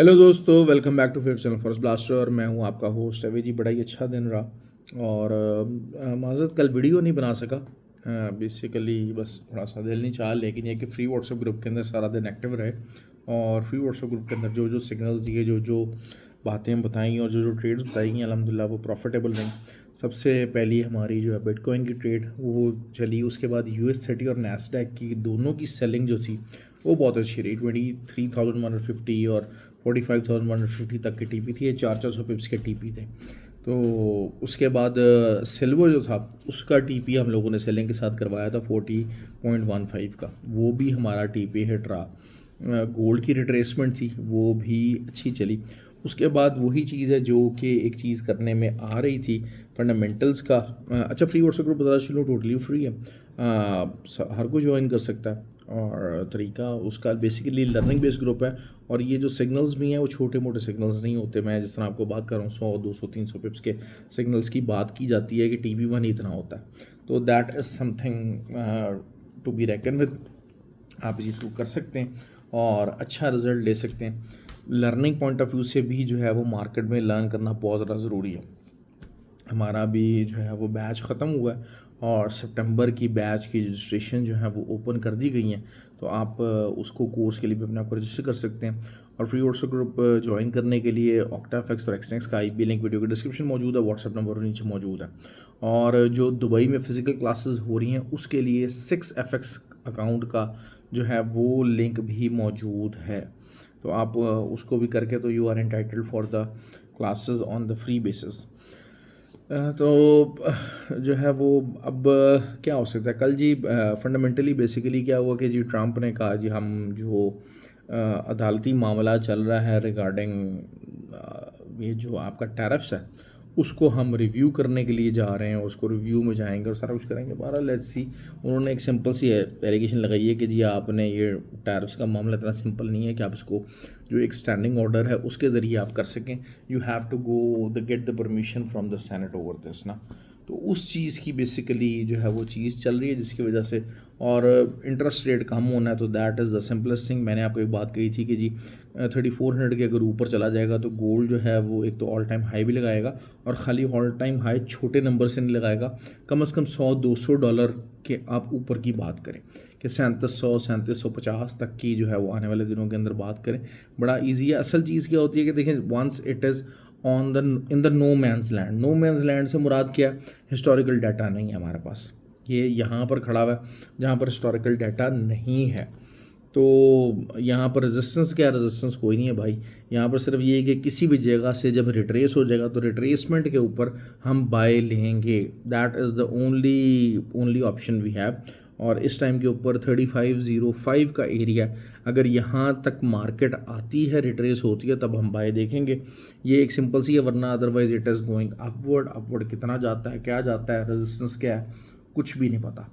Hello दोस्तों, welcome back to favourite channel first blaster. और मैं हूं आपका होस्ट अवय जी। बड़ा ही अच्छा दिन रहा और माजरत कल वीडियो नहीं बना सका। बेसिकली बस थोड़ा सा दिल नहीं चाहा, लेकिन ये कि फ्री व्हाट्सएप ग्रुप के अंदर सारा दिन एक्टिव रहे और फ्री व्हाट्सएप ग्रुप के अंदर जो जो सिग्नल्स दिए, जो जो बातें बताई और जो जो ट्रेड्स बताई गई, अल्हम्दुलिल्लाह वो प्रॉफिटेबल रहीं। सबसे पहली हमारी जो है बिटकॉइन की ट्रेड वो चली। उसके बाद US30 और नैस्डैक की दोनों की सेलिंग जो थी वो बहुत अच्छी रही। 23,150 और 45,150 तक के टीपी थी। ये 400 पिप्स के टीपी थे। तो उसके बाद सिल्वर जो था उसका टीपी हम लोगों ने सेलिंग के साथ करवाया था 40.15 का, वो भी हमारा टीपी हिट रहा। गोल्ड की रिट्रेसमेंट थी वो भी अच्छी चली। उसके बाद वही चीज़ है जो कि एक चीज़ करने में आ रही थी फंडामेंटल्स का। अच्छा, फ्री व्हाट्सएप ग्रुप बता चलो टोटली फ्री है। हर कोई ज्वाइन कर सकता है और तरीका उसका बेसिकली लर्निंग बेस्ड ग्रुप है। और ये जो सिग्नल्स भी हैं वो छोटे मोटे सिग्नल्स नहीं होते। मैं जिस तरह आपको बात कर रहा हूँ 100 200 300 पिप्स के सिग्नल्स की बात की जाती है कि TP1 इतना होता है। तो that is something to be reckoned with. आप इसको कर सकते हैं और अच्छा रिजल्ट ले सकते हैं। लर्निंग पॉइंट ऑफ व्यू से भी जो है वो मार्केट में लर्न करना बहुत ज़्यादा ज़रूरी है। हमारा भी जो है वो बैच ख़त्म हुआ है और सितंबर की बैच की रजिस्ट्रेशन जो है वो ओपन कर दी गई हैं। तो आप उसको कोर्स के लिए भी अपने आप को रजिस्टर कर सकते हैं। और फ्री व्हाट्सएप ग्रुप ज्वाइन करने के लिए ऑक्टाफेक्स और एक्सनेक्स का IP लिंक वीडियो के डिस्क्रिप्शन मौजूद है, व्हाट्सएप नंबर नीचे मौजूद है। और जो दुबई में फ़िज़िकल क्लासेस हो रही हैं उसके लिए 6FX अकाउंट का जो है वो लिंक भी मौजूद है। तो आप उसको भी करके तो you are entitled for the classes on the free basis. तो जो है वो अब क्या हो सकता है कल जी। फंडामेंटली बेसिकली क्या हुआ कि जी ट्रंप ने कहा जी हम जो अदालती मामला चल रहा है रिगार्डिंग ये जो आपका टैरिफ्स है उसको हम रिव्यू करने के लिए जा रहे हैं। उसको रिव्यू में जाएंगे और सारा कुछ करेंगे। बहरहाल लेट्स सी। उन्होंने एक सिंपल सी एलिगेशन लगाई है कि जी आपने ये टैरिफ्स का मामला इतना सिंपल नहीं है कि आप इसको जो एक स्टैंडिंग ऑर्डर है उसके ज़रिए आप कर सकें। You have to go the get the permission from the senate over this ना। तो उस चीज़ की बेसिकली जो है वो चीज़ चल रही है जिसकी वजह से। और इंटरेस्ट रेट कम होना है तो that is the simplest thing. मैंने आपको एक बात कही थी कि जी 3400 के अगर ऊपर चला जाएगा तो गोल्ड जो है वो एक तो ऑल टाइम हाई भी लगाएगा और ख़ाली ऑल टाइम हाई छोटे नंबर से नहीं लगाएगा। कम से कम $100-200 के आप ऊपर की बात करें कि 3700 3750 तक की जो है वो आने वाले दिनों के अंदर बात करें। बड़ा ईजी है। असल चीज़ क्या होती है कि देखें once it is on the in the no man's land. No man's land से मुराद क्या है? हिस्टोरिकल डाटा नहीं है हमारे पास। ये यहाँ पर खड़ा हुआ है जहाँ पर हिस्टोरिकल डाटा नहीं है। तो यहाँ पर रेजिस्टेंस क्या है? रेजिस्टेंस कोई नहीं है भाई। यहाँ पर सिर्फ ये है कि किसी भी जगह से जब रिट्रेस हो जाएगा तो रिट्रेसमेंट के ऊपर हम बाय लेंगे। That is the only option we have. और इस टाइम के ऊपर 3505 का एरिया, अगर यहाँ तक मार्केट आती है रिट्रेस होती है तब हम बाय देखेंगे। ये एक सिंपल सी है, वरना otherwise it is going upward. Upward कितना जाता है, क्या जाता है, रेजिस्टेंस क्या है, कुछ भी नहीं पता।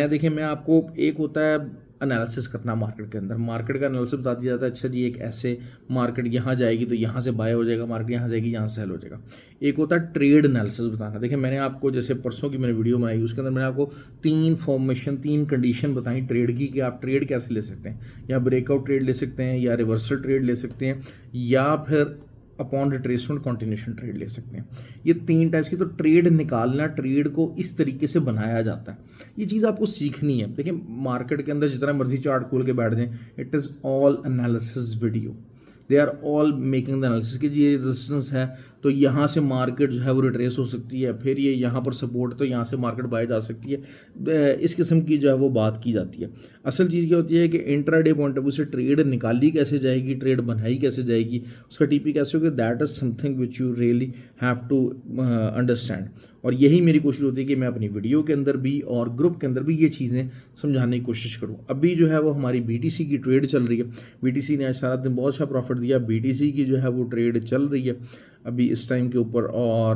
देखिए मैं आपको एक होता है एनालिसिस करना मार्केट के अंदर। मार्केट का एनालिसिस बता दिया जाता है अच्छा जी एक ऐसे मार्केट यहाँ जाएगी तो यहाँ से बाय हो जाएगा, मार्केट यहाँ जाएगी यहाँ से सेल हो जाएगा। एक होता है ट्रेड एनालिसिस बताना। देखिए मैंने आपको जैसे परसों की मैंने वीडियो बनाई उसके अंदर मैंने आपको 3 कंडीशन बताई ट्रेड की कि आप ट्रेड कैसे ले सकते हैं। या ब्रेकआउट ट्रेड ले सकते हैं, या रिवर्सल ट्रेड ले सकते हैं, या फिर अपॉन रिट्रेसमेंट कॉन्टिन्यूशन ट्रेड ले सकते हैं। ये 3 टाइप्स की तो ट्रेड निकालना, ट्रेड को इस तरीके से बनाया जाता है। ये चीज़ आपको सीखनी है। देखिए मार्केट के अंदर जितना मर्जी चार्ट खोल के बैठ जाएं, it is all analysis video. They are all making the analysis कि ये रेजिस्टेंस है तो यहाँ से मार्केट जो है वो रिट्रेस हो सकती है, फिर ये यहाँ पर सपोर्ट तो यहाँ से मार्केट बाय जा सकती है। इस किस्म की जो है वो बात की जाती है। असल चीज़ क्या होती है कि इंट्राडे पॉइंट ऑफ व्यू से ट्रेड निकाली कैसे जाएगी, ट्रेड बनाई कैसे जाएगी, उसका TP कैसे होगा, that is something which you really have to understand. और यही मेरी कोशिश होती है कि मैं अपनी वीडियो के अंदर भी और ग्रुप के अंदर भी ये चीज़ें समझाने की कोशिश करूँ। अभी जो है वो हमारी BTC की ट्रेड चल रही है। BTC ने आज सारा दिन बहुत अच्छा प्रॉफिट दिया। BTC की जो है वो ट्रेड चल रही है अभी इस टाइम के ऊपर। और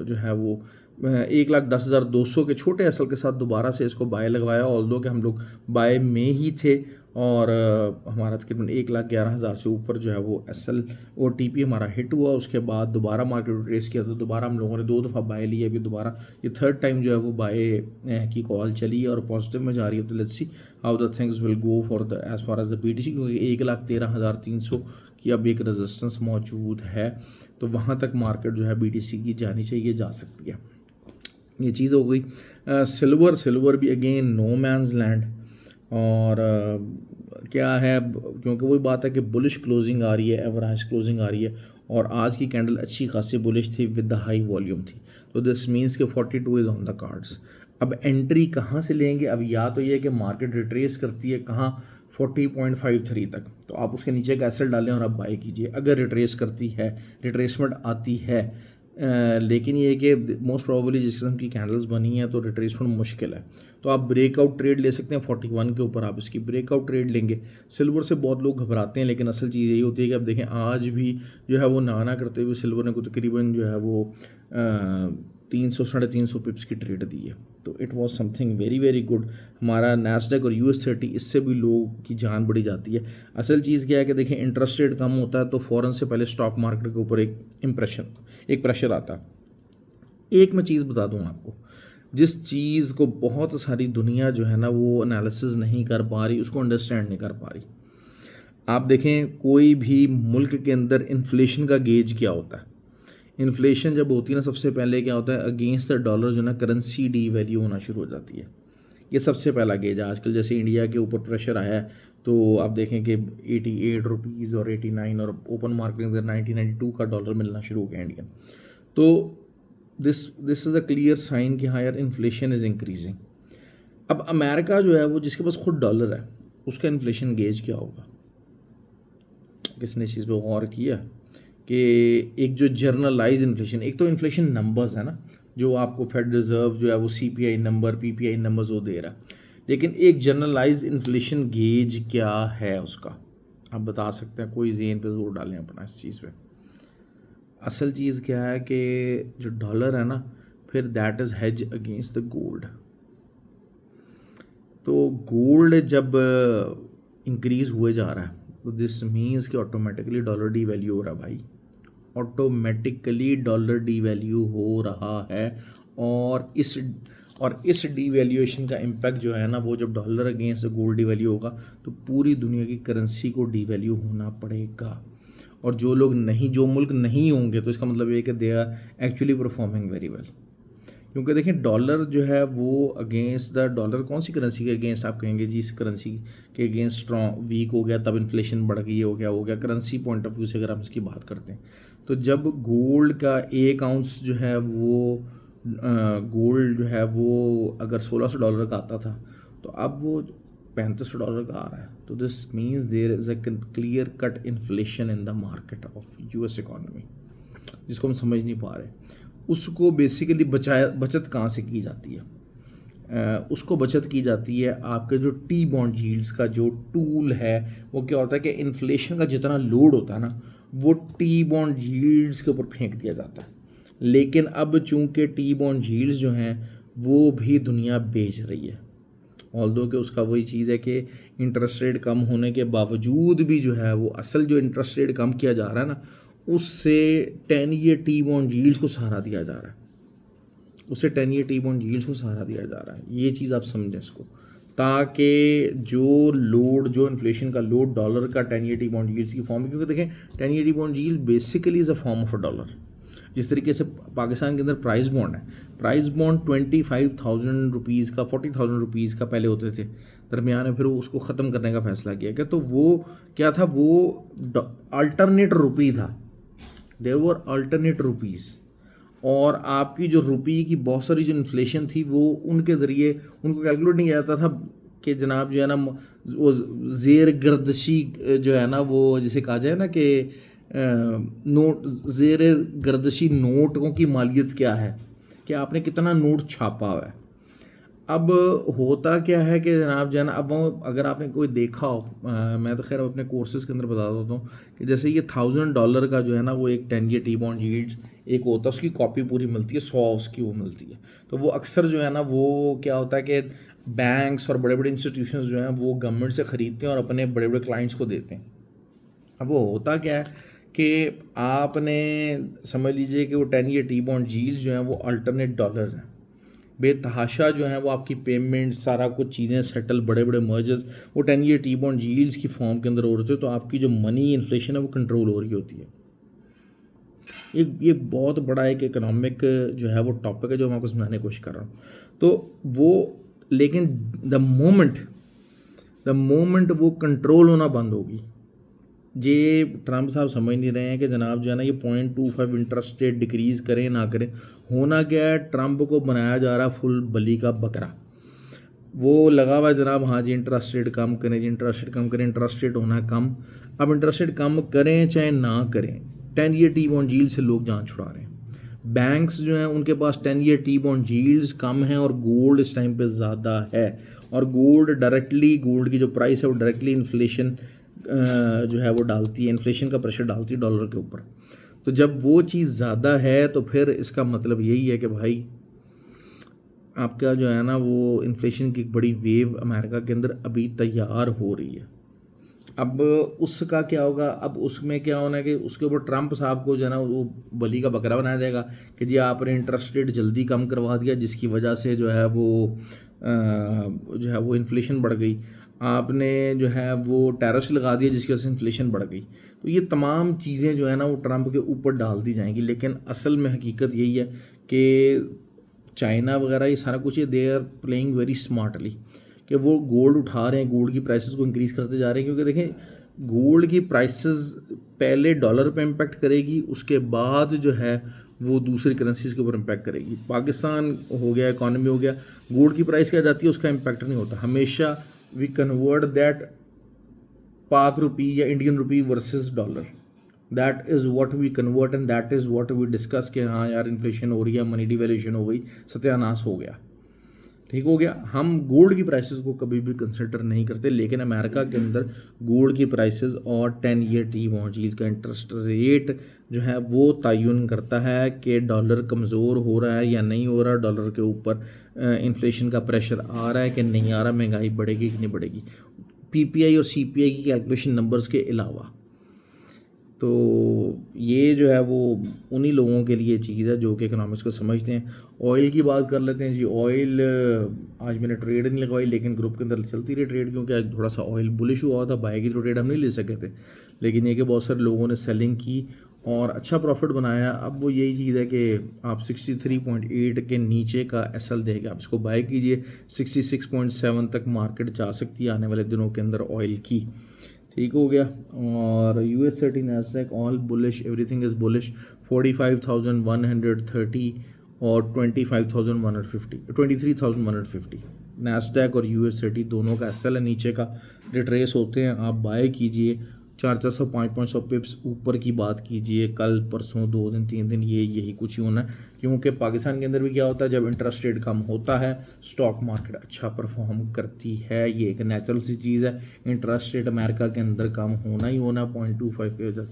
जो है वो 1,10,200 के छोटे एसल के साथ दोबारा से इसको बाय लगवाया। ऑल्दो कि हम लोग बाय में ही थे और हमारा तकरीबन 1,11,000 से ऊपर जो है वो एसल और TP हमारा हिट हुआ। उसके बाद दोबारा मार्केट रेस किया तो दोबारा हम लोगों ने 2 दफ़ा बाय लिया। अभी दोबारा ये थर्ड टाइम जो है वो बाय की कॉल चली है और पॉजिटिव में जा रही है। तो let's see how the things will go for the as far as the BTC, क्योंकि 1,13,300 कि अब एक रेजिस्टेंस मौजूद है, तो वहाँ तक मार्केट जो है BTC की जानी चाहिए, जा सकती है। ये चीज़ हो गई। सिल्वर भी अगेन नो मैंस लैंड। और क्या है, क्योंकि वही बात है कि बुलिश क्लोजिंग आ रही है, एवरेज क्लोजिंग आ रही है, और आज की कैंडल अच्छी खासी बुलिश थी विद द हाई वॉल्यूम थी, तो दिस मीन्स कि 42 इज़ ऑन द कार्ड्स। अब एंट्री कहाँ से लेंगे? अब या तो ये कि मार्केट रिट्रेस करती है कहाँ, 40.53 तक, तो आप उसके नीचे एक एसेट डालें और आप बाई कीजिए अगर रिट्रेस करती है, रिट्रेसमेंट आती है। लेकिन ये कि मोस्ट प्रोबेबली जिस किस्म की कैंडल्स बनी हैं तो रिट्रेसमेंट मुश्किल है, तो आप ब्रेकआउट ट्रेड ले सकते हैं 41 के ऊपर, आप इसकी ब्रेकआउट ट्रेड लेंगे। सिल्वर से बहुत लोग घबराते हैं, लेकिन असल चीज़ यही होती है कि अब देखें आज भी जो है वो ना करते हुए सिल्वर ने कुछ तकरीबन जो है वो 300-350 पिप्स की ट्रेड दी है, तो it was something very very good. हमारा नैस्डैक और US30 इससे भी लोगों की जान बढ़ी जाती है। असल चीज़ क्या है कि देखें इंटरेस्ट रेट कम होता है तो फ़ौरन से पहले स्टॉक मार्केट के ऊपर एक प्रेशर आता है। एक मैं चीज़ बता दूँ आपको, जिस चीज़ को बहुत सारी दुनिया जो है ना वो एनालिसिस नहीं कर पा रही, उसको अंडरस्टैंड नहीं कर पा रही। आप देखें कोई भी मुल्क के अंदर इन्फ्लेशन का गेज क्या होता है। इन्फ्लेशन जब होती है ना, सबसे पहले क्या होता है, अगेंस्ट द डॉलर जो ना करेंसी डी वैल्यू होना शुरू हो जाती है। ये सबसे पहला गेज है। आजकल जैसे इंडिया के ऊपर प्रेशर आया है तो आप देखें कि 88 रुपीज़ और 89 और ओपन मार्केट के अंदर 1992 का डॉलर मिलना शुरू हो गया इंडियन, तो this is a clear sign कि हाँ यार इन्फ्लेशन इज़ इंक्रीजिंग। अब अमेरिका जो है वो जिसके पास खुद डॉलर है, उसका इन्फ्लेशन गेज क्या होगा? किसने इस चीज़ पे गौर किया कि एक जो जर्नलाइज इन्फ्लेशन, एक तो इन्फ्लेशन नंबर्स है ना जो आपको फेड रिजर्व जो है वो CPI नंबर PPI नंबर्स वो दे रहा है, लेकिन एक जर्नलाइज इन्फ्लेशन गेज क्या है उसका, आप बता सकते हैं? कोई ज़हन पे जोर डालें अपना इस चीज़ पे। असल चीज़ क्या है कि जो डॉलर है ना, फिर that is hedge against the gold. तो गोल्ड जब इंक्रीज़ हुए जा रहा है तो दिस मीन्स कि ऑटोमेटिकली डॉलर डी वैल्यू हो रहा है भाई, ऑटोमेटिकली डॉलर डी वैल्यू हो रहा है। और इस डीवैल्यूएशन का इम्पैक्ट जो है ना, वो जब डॉलर अगेंस्ट गोल्ड डीवैल्यू होगा तो पूरी दुनिया की करेंसी को डीवैल्यू होना पड़ेगा। और जो मुल्क नहीं होंगे तो इसका मतलब ये कि they are actually performing very well. क्योंकि देखें डॉलर जो है वो अगेंस्ट द डॉलर, कौन सी करेंसी के अगेंस्ट आप कहेंगे जी इस करेंसी के अगेंस्ट स्ट्रॉन्ग वीक हो गया तब इन्फ्लेशन बढ़ गई, हो गया करेंसी पॉइंट ऑफ व्यू से अगर हम इसकी बात करते हैं, तो जब गोल्ड का 1 आउंस जो है वो गोल्ड जो है वो अगर $1600 का आता था तो अब वो $3500 का आ रहा है, तो this means there is a clear cut inflation in the market of US economy, जिसको हम समझ नहीं पा रहे। उसको बेसिकली बचत कहाँ से की जाती है? उसको बचत की जाती है आपके जो टी बॉन्ड यील्ड्स का जो टूल है, वो क्या होता है कि इन्फ्लेशन का जितना लोड होता है ना वो टी बॉन्ड यील्ड्स के ऊपर फेंक दिया जाता है। लेकिन अब चूंकि टी बॉन्ड यील्ड्स जो हैं वो भी दुनिया बेच रही है, ऑल्दो कि उसका वही चीज़ है कि इंटरेस्ट रेट कम होने के बावजूद भी जो है वो असल जो इंटरेस्ट रेट कम किया जा रहा है ना, उससे 10 ईयर टी बॉन्ड यील्ड्स को सहारा दिया जा रहा है, उससे 10 ईयर टी बॉन्ड यील्ड्स को सहारा दिया जा रहा है। ये चीज़ आप समझें इसको, ताकि जो इन्फ्लेशन का लोड डॉलर का 10 ईयर टी बॉन्ड यील्ड्स की फॉर्म में, क्योंकि देखें 10 year T bond yield basically is a form of a dollar. जिस तरीके से पाकिस्तान के अंदर प्राइस बॉन्ड है, प्राइस बॉन्ड 25,000 रुपीज़ का 40,000 रुपीज़ का पहले होते थे, दरमियान में फिर उसको ख़त्म करने का फैसला किया गया। तो वो क्या था, वो अल्टरनेट रुपी था, देयर वर अल्टरनेट रुपीज़। और आपकी जो रुपये की बहुत सारी जो इन्फ्लेशन थी वो उनके ज़रिए उनको कैलकुलेट नहीं किया जाता था कि जनाब जो है ना वो ज़ेर गर्दशी जो है ना, वो जिसे कहा जाए ना कि नोट ज़ेर गर्दशी नोटों की मालियत क्या है, कि आपने कितना नोट छापा हुआ है। अब होता क्या है कि जनाब जो है ना, अब वो अगर आपने कोई देखा हो, मैं तो खैर अपने कोर्सेज़ के अंदर बता देता हूँ कि जैसे ये $1000 का जो है ना वो एक 10 ईयर टी बॉन्ड यील्ड्स एक होता है, उसकी कॉपी पूरी मिलती है, 100 उसकी वो मिलती है। तो वो अक्सर जो है ना वो क्या होता है कि बैंक्स और बड़े बड़े इंस्टीट्यूशंस जो हैं वो गवर्नमेंट से ख़रीदते हैं और अपने बड़े बड़े क्लाइंट्स को देते हैं। अब वो होता क्या है कि आपने समझ लीजिए कि वो 10 ईयर टी बॉन्ड यील्ड्स जो हैं वो अल्टरनेट डॉलर्स हैं, बेतहाशा जो है वो आपकी पेमेंट सारा कुछ चीज़ें सेटल, बड़े बड़े मर्जर्स वो 10 ईयर टी बॉन्ड यील्ड्स की फॉर्म के अंदर हो रहे थे, तो आपकी जो मनी इन्फ्लेशन है वो कंट्रोल हो रही होती है। ये बहुत बड़ा एक इकोनॉमिक जो है वो टॉपिक है जो मैं आपको समझाने की कोशिश कर रहा हूँ। तो वो लेकिन द मोमेंट वो कंट्रोल होना बंद होगी, ये ट्रम्प साहब समझ नहीं रहे हैं कि जनाब जो है ना ये 0.25 इंटरेस्ट रेट डिक्रीज़ करें ना करें। होना क्या है, ट्रम्प को बनाया जा रहा फुल बली का बकरा। वो लगा हुआ है जनाब, हाँ जी इंटरेस्ट रेट कम करें जी, इंटरेस्ट रेट कम करें, इंटरेस्ट रेट होना है कम। अब इंटरेस्ट रेट कम करें चाहे ना करें, 10 ईयर टी बॉन्ड यील्ड से लोग जान छुड़ा रहे हैं। बैंक्स जो हैं उनके पास 10 ईयर टी बॉन्ड यील्ड्स कम हैं और गोल्ड इस टाइम पे ज़्यादा है, और गोल्ड की जो प्राइस है वो डायरेक्टली इन्फ्लेशन जो है वो डालती है, इन्फ्लेशन का प्रेशर डालती है डॉलर के ऊपर। तो जब वो चीज़ ज़्यादा है तो फिर इसका मतलब यही है कि भाई आपका जो है ना वो इन्फ्लेशन की एक बड़ी वेव अमेरिका के अंदर अभी तैयार हो रही है। अब उसका क्या होगा, अब उसमें क्या होना है कि उसके ऊपर ट्रम्प साहब को जो है ना वो बली का बकरा बनाया जाएगा कि जी आपने इंटरेस्ट रेट जल्दी कम करवा दिया जिसकी वजह से जो है वो इन्फ्लेशन बढ़ गई, आपने जो है वो टैरिफ्स लगा दिए जिसकी वजह से इन्फ्लेशन बढ़ गई। तो ये तमाम चीज़ें जो है ना वो ट्रम्प के ऊपर डाल दी जाएंगी, लेकिन असल में हकीकत यही है कि चाइना वगैरह ये सारा कुछ, ये they are playing very smartly कि वो गोल्ड उठा रहे हैं, गोल्ड की प्राइसेस को इंक्रीज़ करते जा रहे हैं, क्योंकि देखें गोल्ड की प्राइसेस पहले डॉलर पे इम्पैक्ट करेगी, उसके बाद जो है वो दूसरी करेंसीज के ऊपर इम्पैक्ट करेगी। पाकिस्तान हो गया, इकॉनमी हो गया, गोल्ड की प्राइस क्या जाती है उसका इम्पैक्ट नहीं होता। हमेशा we convert that Pak rupee या Indian rupee versus dollar, that is what we convert and that is what we discuss कि हाँ यार इन्फ्लेशन हो रही है, मनी डिवैल्यूएशन हो गई, सत्यानाश हो गया, ठीक हो गया। हम गोल्ड की प्राइसेस को कभी भी कंसिडर नहीं करते, लेकिन अमेरिका के अंदर गोल्ड की प्राइसेस और 10 ईयर टी बॉन्ड यील्ड का इंटरेस्ट रेट जो है वो तयन करता है कि डॉलर कमज़ोर हो रहा है या नहीं हो रहा, डॉलर के ऊपर इन्फ्लेशन का प्रेशर आ रहा है कि नहीं आ रहा, महंगाई बढ़ेगी कि नहीं बढ़ेगी, पीपीआई और सीपीआई की कैलकुलेशन नंबर्स के अलावा। तो ये जो है वो उन्हीं लोगों के लिए चीज़ है जो कि इकोनॉमिक्स को समझते हैं। ऑयल की बात कर लेते हैं जी। ऑयल आज मैंने ट्रेड नहीं लगवाई, लेकिन ग्रुप के अंदर चलती रही ट्रेड, क्योंकि आज थोड़ा सा ऑयल बुलिश हुआ था, बाय की तो ट्रेड हम नहीं ले सके थे, लेकिन ये कि बहुत सारे लोगों ने सेलिंग की और अच्छा प्रॉफिट बनाया। अब वो यही चीज़ है कि आप 63.8 के नीचे का एसएल देके आप इसको बाय कीजिए, 66.7 तक मार्केट जा सकती है आने वाले दिनों के अंदर ऑयल की, ठीक हो गया। और US30 Nasdaq all bullish, everything is bullish, 45,130 और 25,150, 23,150 नैस्डैक और US30 दोनों का एसएल है, नीचे का रिट्रेस होते हैं, आप बाय कीजिए। 400 500 पिप्स ऊपर की बात कीजिए, कल परसों 2 दिन 3 दिन यही कुछ ही होना है, क्योंकि पाकिस्तान के अंदर भी क्या होता है, जब इंटरेस्ट रेट कम होता है स्टॉक मार्केट अच्छा परफॉर्म करती है। ये एक नेचुरल सी चीज़ है। इंटरेस्ट रेट अमेरिका के अंदर कम होना ही होना, 0.25 की वजह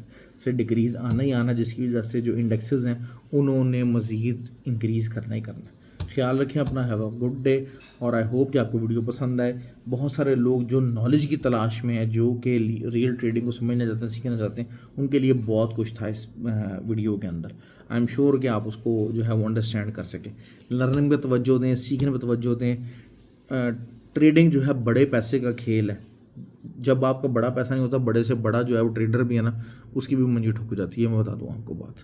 से डिक्रीज़ आना ही आना, जिसकी वजह से जो इंडेक्सेस हैं उन्होंने मज़ीद इंक्रीज़ करना ही करना है। ख्याल रखें अपना, हैव अ गुड डे, और आई होप कि आपको वीडियो पसंद आए। बहुत सारे लोग जो नॉलेज की तलाश में है, जो कि रियल ट्रेडिंग को समझना चाहते हैं, सीखना चाहते हैं, उनके लिए बहुत कुछ था इस वीडियो के अंदर। आई एम श्योर कि आप उसको जो है वो अंडरस्टैंड कर सकें। लर्निंग पे तवज्जो दें, सीखने पे तवज्जो दें। ट्रेडिंग जो है बड़े पैसे का खेल है, जब आपका बड़ा पैसा नहीं होता, बड़े से बड़ा जो है वो ट्रेडर भी है ना, उसकी भी मंजी ठुक जाती है। मैं बता दूँ आपको बात,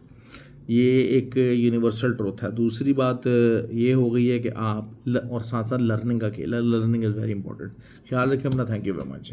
ये एक यूनिवर्सल ट्रूथ है। दूसरी बात ये हो गई है कि आप और साथ साथ लर्निंग का खेल है, लर्निंग इज़ वेरी इंपॉर्टेंट। ख्याल रखें अपना, थैंक यू वेरी मच।